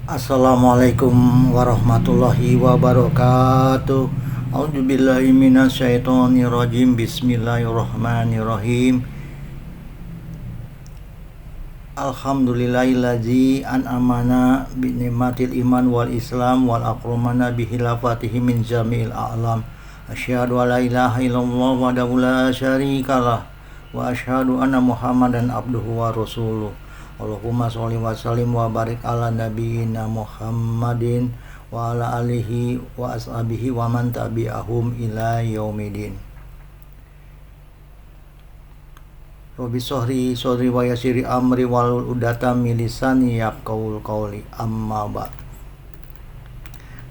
Assalamualaikum warahmatullahi wabarakatuh. A'udzubillahi minasyaitonirrajim. Bismillahirrahmanirrahim. Alhamdulillahillazi an'amana bi ni'matil iman wal islam wal akramana bi hilafatihi min jami'il a'lam. Asyhadu an la ilaha illallah wahdahu la syarikalah wa asyhadu anna Muhammadan abduhu wa rasuluh. Allahumma sholli wa sallim wa barik ala nabiyyina Muhammadin wa ala alihi wa ashabihi wa man tabi'ahum ila yaumidin. Rabbi shodri wa yassiri amri wal udata min lisani yafqahul qawli, amma ba'd.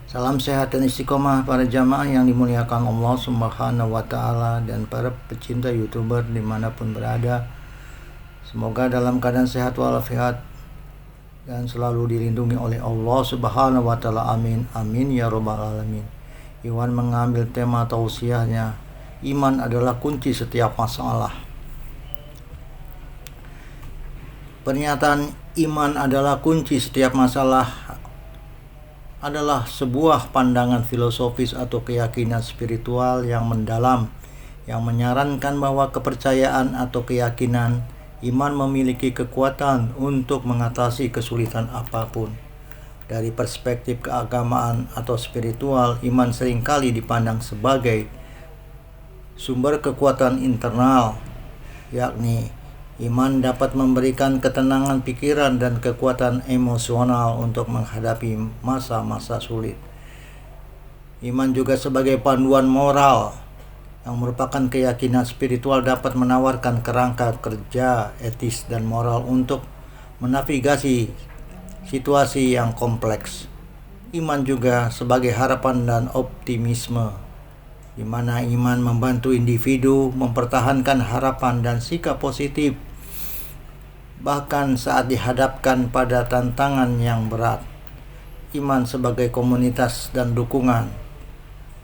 Salam sehat dan istiqomah para jamaah yang dimuliakan Allah Subhanahu wa taala dan para pecinta YouTuber dimanapun berada. Semoga dalam keadaan sehat walafiat dan selalu dilindungi oleh Allah Subhanahu wa taala. Amin. Amin ya rabbal alamin. Iwan mengambil tema tausiahnya, iman adalah kunci setiap masalah. Pernyataan iman adalah kunci setiap masalah adalah sebuah pandangan filosofis atau keyakinan spiritual yang mendalam yang menyarankan bahwa kepercayaan atau keyakinan iman memiliki kekuatan untuk mengatasi kesulitan apapun. Dari perspektif keagamaan atau spiritual, iman seringkali dipandang sebagai sumber kekuatan internal, yakni iman dapat memberikan ketenangan pikiran dan kekuatan emosional untuk menghadapi masa-masa sulit. Iman juga sebagai panduan moral yang merupakan keyakinan spiritual dapat menawarkan kerangka kerja etis dan moral untuk menavigasi situasi yang kompleks. Iman juga sebagai harapan dan optimisme, di mana iman membantu individu mempertahankan harapan dan sikap positif bahkan saat dihadapkan pada tantangan yang berat. Iman sebagai komunitas dan dukungan.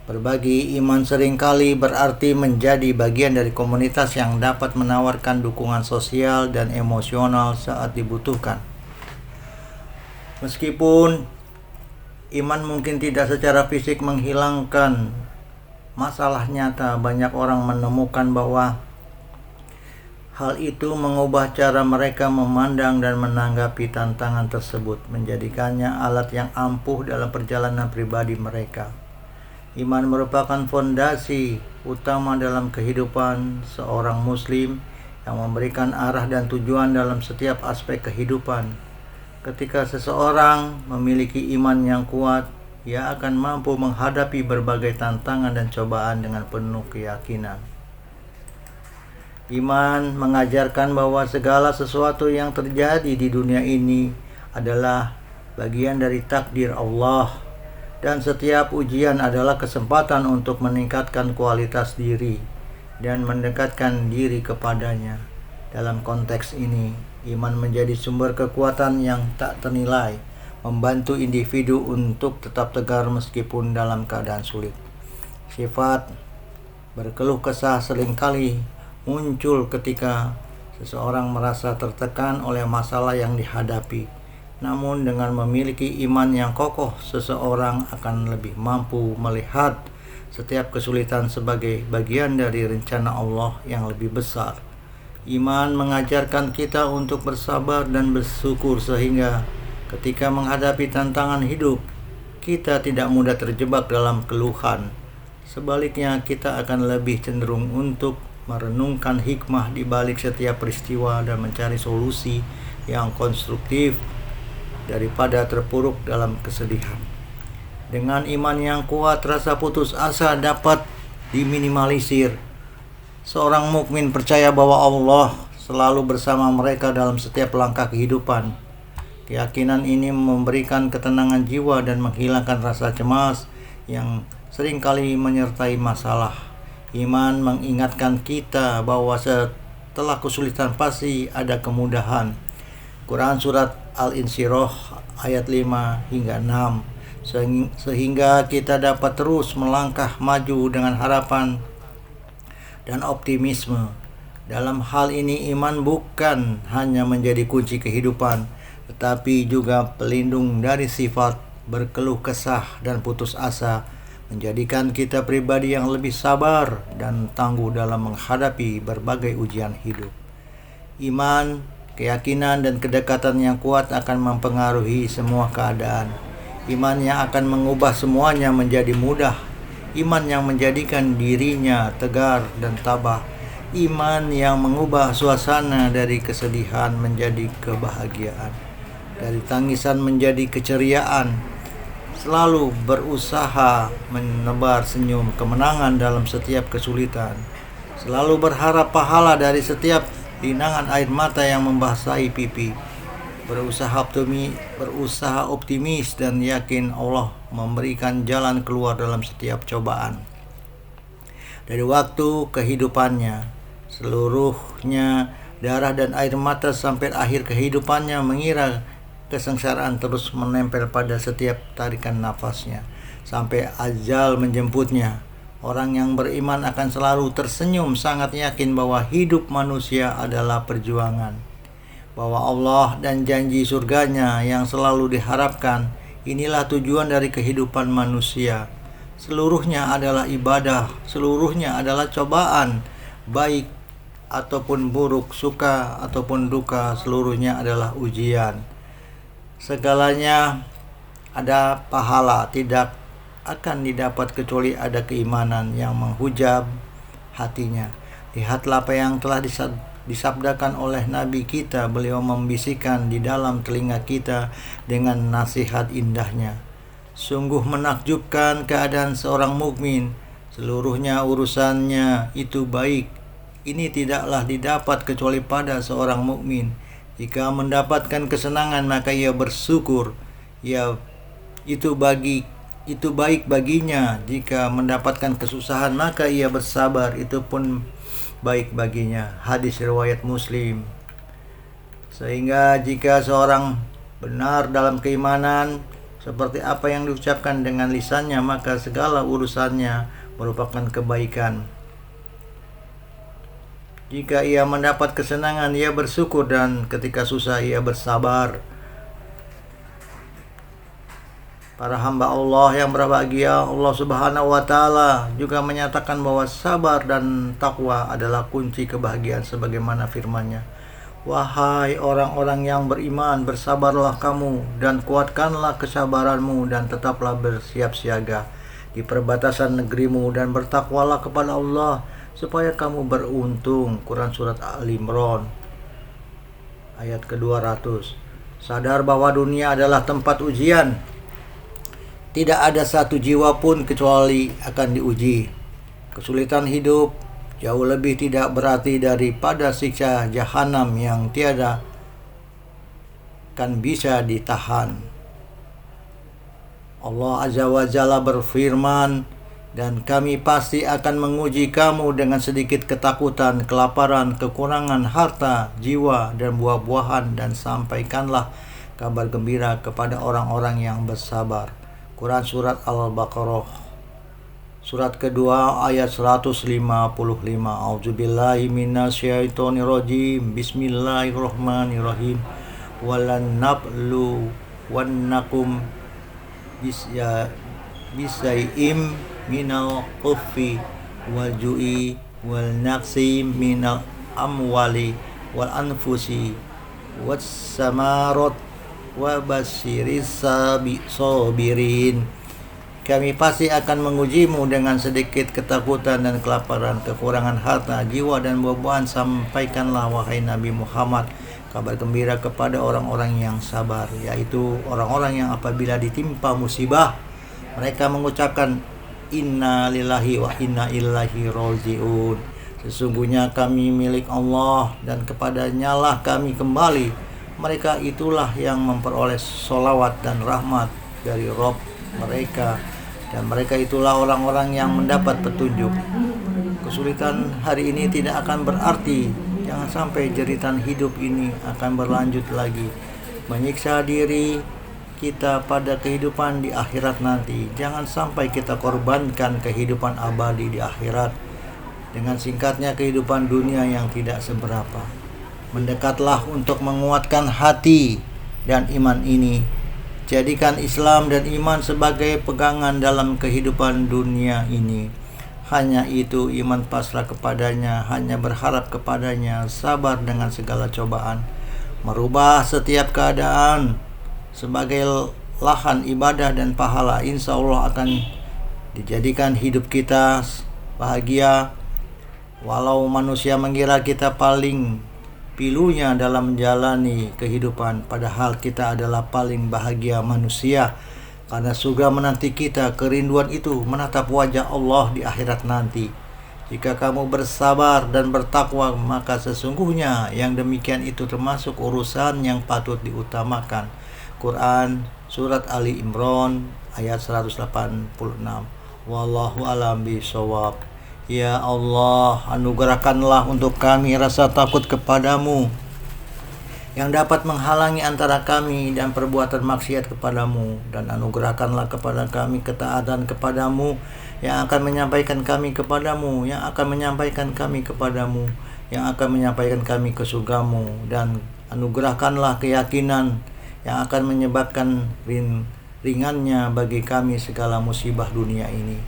Berbagi iman seringkali berarti menjadi bagian dari komunitas yang dapat menawarkan dukungan sosial dan emosional saat dibutuhkan. Meskipun iman mungkin tidak secara fisik menghilangkan masalah nyata, banyak orang menemukan bahwa hal itu mengubah cara mereka memandang dan menanggapi tantangan tersebut, menjadikannya alat yang ampuh dalam perjalanan pribadi mereka. Iman merupakan fondasi utama dalam kehidupan seorang muslim yang memberikan arah dan tujuan dalam setiap aspek kehidupan. Ketika seseorang memiliki iman yang kuat, ia akan mampu menghadapi berbagai tantangan dan cobaan dengan penuh keyakinan. Iman mengajarkan bahwa segala sesuatu yang terjadi di dunia ini adalah bagian dari takdir Allah, dan setiap ujian adalah kesempatan untuk meningkatkan kualitas diri dan mendekatkan diri kepadanya. Dalam konteks ini, iman menjadi sumber kekuatan yang tak ternilai, membantu individu untuk tetap tegar meskipun dalam keadaan sulit. Sifat berkeluh kesah seringkali muncul ketika seseorang merasa tertekan oleh masalah yang dihadapi. Namun dengan memiliki iman yang kokoh, seseorang akan lebih mampu melihat setiap kesulitan sebagai bagian dari rencana Allah yang lebih besar. Iman mengajarkan kita untuk bersabar dan bersyukur sehingga ketika menghadapi tantangan hidup, kita tidak mudah terjebak dalam keluhan. Sebaliknya, kita akan lebih cenderung untuk merenungkan hikmah di balik setiap peristiwa dan mencari solusi yang konstruktif daripada terpuruk dalam kesedihan. Dengan iman yang kuat, rasa putus asa dapat diminimalisir. Seorang mukmin percaya bahwa Allah selalu bersama mereka dalam setiap langkah kehidupan. Keyakinan ini memberikan ketenangan jiwa dan menghilangkan rasa cemas yang seringkali menyertai masalah. Iman mengingatkan kita bahwa setelah kesulitan pasti ada kemudahan. Quran Surat Al-Insyirah ayat 5 hingga 6, sehingga kita dapat terus melangkah maju dengan harapan dan optimisme. Dalam hal ini, iman bukan hanya menjadi kunci kehidupan, tetapi juga pelindung dari sifat berkeluh kesah dan putus asa, menjadikan kita pribadi yang lebih sabar dan tangguh dalam menghadapi berbagai ujian hidup. Iman, keyakinan, dan kedekatan yang kuat akan mempengaruhi semua keadaan. Iman yang akan mengubah semuanya menjadi mudah. Iman yang menjadikan dirinya tegar dan tabah. Iman yang mengubah suasana dari kesedihan menjadi kebahagiaan, dari tangisan menjadi keceriaan. Selalu berusaha menebar senyum kemenangan dalam setiap kesulitan. Selalu berharap pahala dari setiap linangan air mata yang membasahi pipi. Berusaha optimis dan yakin Allah memberikan jalan keluar dalam setiap cobaan. Dari waktu kehidupannya, seluruhnya darah dan air mata sampai akhir kehidupannya, mengira kesengsaraan terus menempel pada setiap tarikan nafasnya sampai ajal menjemputnya. Orang yang beriman akan selalu tersenyum, sangat yakin bahwa hidup manusia adalah perjuangan, bahwa Allah dan janji surganya yang selalu diharapkan. Inilah tujuan dari kehidupan manusia. Seluruhnya adalah ibadah, seluruhnya adalah cobaan, baik ataupun buruk, suka ataupun duka, seluruhnya adalah ujian. Segalanya ada pahala, tidak akan didapat kecuali ada keimanan yang menghujam hatinya. Lihatlah apa yang telah disabdakan oleh Nabi kita. Beliau membisikkan di dalam telinga kita dengan nasihat indahnya. Sungguh menakjubkan keadaan seorang mukmin, seluruhnya urusannya itu baik. Ini tidaklah didapat kecuali pada seorang mukmin. Jika mendapatkan kesenangan maka ia bersyukur, itu baik baginya. Jika mendapatkan kesusahan maka ia bersabar, itu pun baik baginya. Hadis riwayat Muslim. Sehingga jika seorang benar dalam keimanan seperti apa yang diucapkan dengan lisannya, maka segala urusannya merupakan kebaikan. Jika ia mendapat kesenangan, ia bersyukur, dan ketika susah ia bersabar. Para hamba Allah yang berbahagia, Allah Subhanahu wa Ta'ala juga menyatakan bahwa sabar dan takwa adalah kunci kebahagiaan sebagaimana firman-Nya. Wahai orang-orang yang beriman, bersabarlah kamu dan kuatkanlah kesabaranmu dan tetaplah bersiap siaga di perbatasan negerimu dan bertakwalah kepada Allah supaya kamu beruntung. Quran Surat Al-Imran ayat ke-200. Sadar bahwa dunia adalah tempat ujian. Tidak ada satu jiwa pun kecuali akan diuji. Kesulitan hidup jauh lebih tidak berarti daripada siksa jahanam yang tiada kan bisa ditahan. Allah Azza wa Jalla berfirman, dan kami pasti akan menguji kamu dengan sedikit ketakutan, kelaparan, kekurangan harta, jiwa, dan buah-buahan, dan sampaikanlah kabar gembira kepada orang-orang yang bersabar. Quran Surat Al-Baqarah surat kedua ayat 155. A'udzubillahi minasyaitonirrajim. Bismillahirrahmanirrahim. Walan nablu wannakum bisai'im minal khuffi wal ju'i wal naqsi minal amwali wal anfusi was samarat wa basyiris sabirin. Kami pasti akan mengujimu dengan sedikit ketakutan dan kelaparan, kekurangan harta, jiwa, dan buah-buahan. Sampaikanlah wahai Nabi Muhammad kabar gembira kepada orang-orang yang sabar, yaitu orang-orang yang apabila ditimpa musibah mereka mengucapkan inna lillahi wa inna ilaihi raji'un. Sesungguhnya kami milik Allah dan kepadanya lah kami kembali. Mereka itulah yang memperoleh sholawat dan rahmat dari Rabb mereka, dan mereka itulah orang-orang yang mendapat petunjuk. Kesulitan hari ini tidak akan berarti jangan sampai jeritan hidup ini akan berlanjut lagi menyiksa diri kita pada kehidupan di akhirat nanti. Jangan sampai kita korbankan kehidupan abadi di akhirat dengan singkatnya kehidupan dunia yang tidak seberapa. Mendekatlah untuk menguatkan hati dan iman ini. Jadikan Islam dan iman sebagai pegangan dalam kehidupan dunia ini. Hanya itu, iman pasrah kepadanya, hanya berharap kepadanya, sabar dengan segala cobaan, merubah setiap keadaan sebagai lahan ibadah dan pahala. Insya Allah akan dijadikan hidup kita bahagia. Walau manusia mengira kita paling pilunya dalam menjalani kehidupan, padahal kita adalah paling bahagia manusia, karena surga menanti kita. Kerinduan itu menatap wajah Allah di akhirat nanti. Jika kamu bersabar dan bertakwa, maka sesungguhnya yang demikian itu termasuk urusan yang patut diutamakan. Quran Surat Ali Imran ayat 186. Wallahu a'lam bishawab. Ya Allah, anugerahkanlah untuk kami rasa takut kepadamu yang dapat menghalangi antara kami dan perbuatan maksiat kepadamu, dan anugerahkanlah kepada kami ketaatan kepadamu yang akan menyampaikan kami kepadamu, yang akan menyampaikan kami kepadamu, yang akan menyampaikan kami ke surgamu, dan anugerahkanlah keyakinan yang akan menyebabkan ringannya bagi kami segala musibah dunia ini.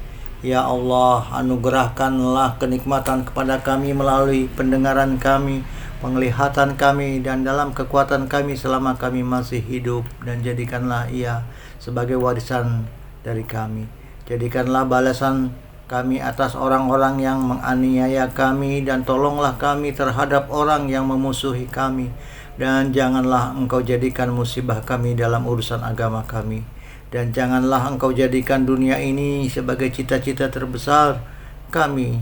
Ya Allah, anugerahkanlah kenikmatan kepada kami melalui pendengaran kami, penglihatan kami, dan dalam kekuatan kami selama kami masih hidup, dan jadikanlah ia sebagai warisan dari kami. Jadikanlah balasan kami atas orang-orang yang menganiaya kami, dan tolonglah kami terhadap orang yang memusuhi kami, dan janganlah Engkau jadikan musibah kami dalam urusan agama kami. Dan janganlah Engkau jadikan dunia ini sebagai cita-cita terbesar kami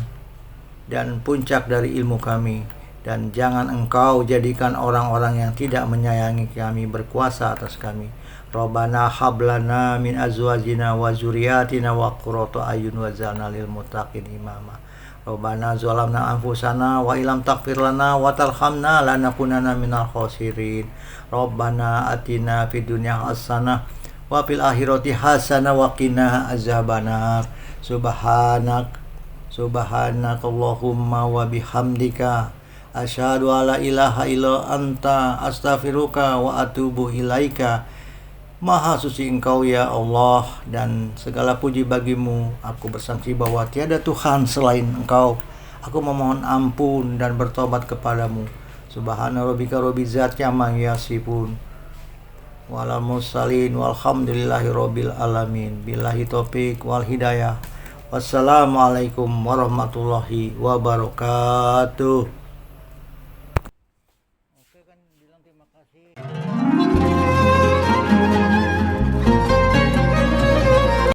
dan puncak dari ilmu kami. Dan jangan Engkau jadikan orang-orang yang tidak menyayangi kami berkuasa atas kami. Rabbana hablana min azwajina wa zuriyatina wa qurrata ayun waj'alna lil muttaqin imama. Rabbana zalamna anfusana wa illam taghfir lana wa tarhamna lanakunanna minal khasirin. Rabbana atina fid dunya hasanah wa fil akhirati hasanah wa qina azabannar. Subhanakallahumma wa bihamdika asyhadu alla ilaha illa anta astaghfiruka wa atubu ilaika. Maha suci Engkau ya Allah, dan segala puji bagimu. Aku bersaksi bahwa tiada Tuhan selain Engkau. Aku memohon ampun dan bertobat kepadamu. Subhana rabbika rabbil izzati amma yasifun, walal mursalin walhamdulillahi rabbil alamin. Billahi taufik wal hidayah. Wassalamualaikum warahmatullahi wabarakatuh. Oke kan bilang terima kasih.